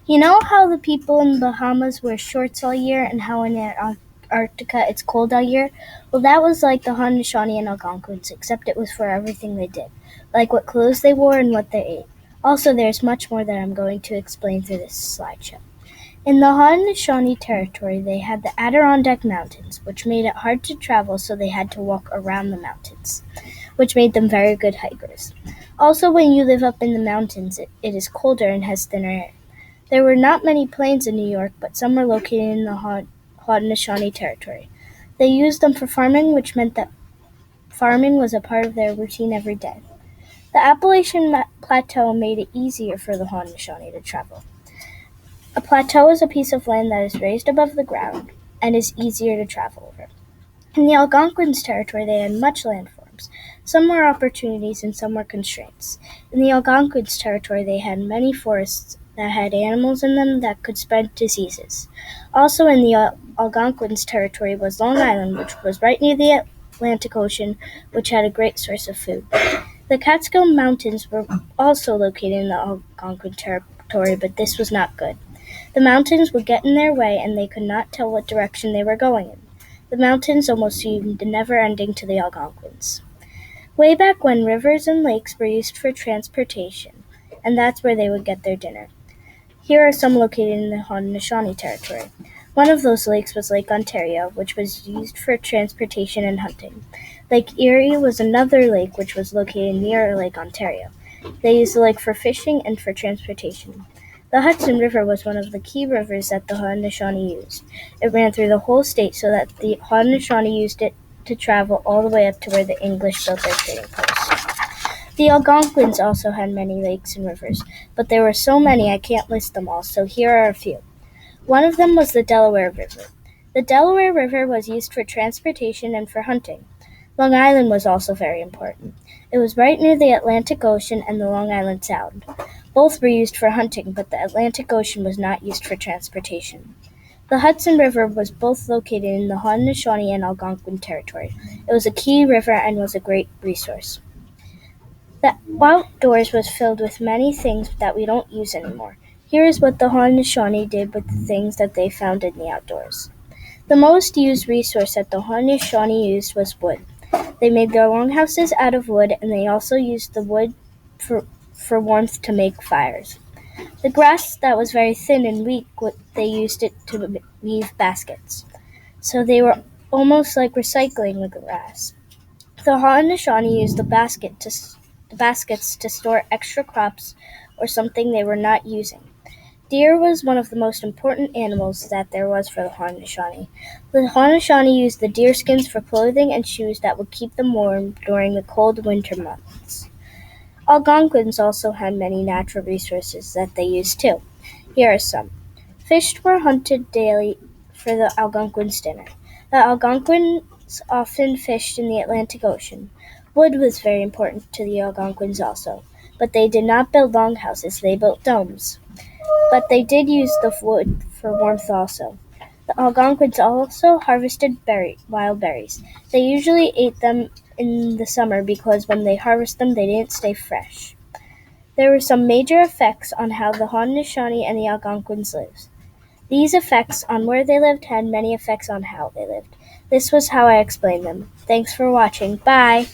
You know how the people in the Bahamas wear shorts all year and how in Antarctica it's cold all year? Well, that was like the Haudenosaunee and Algonquins, except it was for everything they did, like what clothes they wore and what they ate. Also, there's much more that I'm going to explain through this slideshow. In the Haudenosaunee territory, they had the Adirondack Mountains, which made it hard to travel, so they had to walk around the mountains, which made them very good hikers. Also, when you live up in the mountains, it is colder and has thinner air. There were not many plains in New York, but some were located in the Haudenosaunee territory. They used them for farming, which meant that farming was a part of their routine every day. The Appalachian Plateau made it easier for the Haudenosaunee to travel. A plateau is a piece of land that is raised above the ground and is easier to travel over. In the Algonquins' territory, they had much landforms. Some were opportunities and some were constraints. In the Algonquins' territory, they had many forests that had animals in them that could spread diseases. Also in the Algonquins' territory was Long Island, which was right near the Atlantic Ocean, which had a great source of food. The Catskill Mountains were also located in the Algonquin territory, but this was not good. The mountains would get in their way, and they could not tell what direction they were going in. The mountains almost seemed never-ending to the Algonquins. Way back when, rivers and lakes were used for transportation, and that's where they would get their dinner. Here are some located in the Haudenosaunee territory. One of those lakes was Lake Ontario, which was used for transportation and hunting. Lake Erie was another lake which was located near Lake Ontario. They used the lake for fishing and for transportation. The Hudson River was one of the key rivers that the Haudenosaunee used. It ran through the whole state so that the Haudenosaunee used it to travel all the way up to where the English built their trading posts. The Algonquins also had many lakes and rivers, but there were so many I can't list them all, so here are a few. One of them was the Delaware River. The Delaware River was used for transportation and for hunting. Long Island was also very important. It was right near the Atlantic Ocean and the Long Island Sound. Both were used for hunting, but the Atlantic Ocean was not used for transportation. The Hudson River was both located in the Haudenosaunee and Algonquin territory. It was a key river and was a great resource. The outdoors was filled with many things that we don't use anymore. Here is what the Haudenosaunee did with the things that they found in the outdoors. The most used resource that the Haudenosaunee used was wood. They made their longhouses out of wood, and they also used the wood for warmth to make fires. The grass that was very thin and weak, they used it to weave baskets. So they were almost like recycling the grass. The Haudenosaunee used the baskets to store extra crops or something they were not using. Deer was one of the most important animals that there was for the Haudenosaunee. The Haudenosaunee used the deer skins for clothing and shoes that would keep them warm during the cold winter months. Algonquins also had many natural resources that they used too. Here are some. Fish were hunted daily for the Algonquins' dinner. The Algonquins often fished in the Atlantic Ocean. Wood was very important to the Algonquins also, but they did not build longhouses, they built domes. But they did use the wood for warmth also. The Algonquins also harvested wild berries. They usually ate them in the summer because when they harvested them, they didn't stay fresh. There were some major effects on how the Haudenosaunee and the Algonquins lived. These effects on where they lived had many effects on how they lived. This was how I explained them. Thanks for watching. Bye!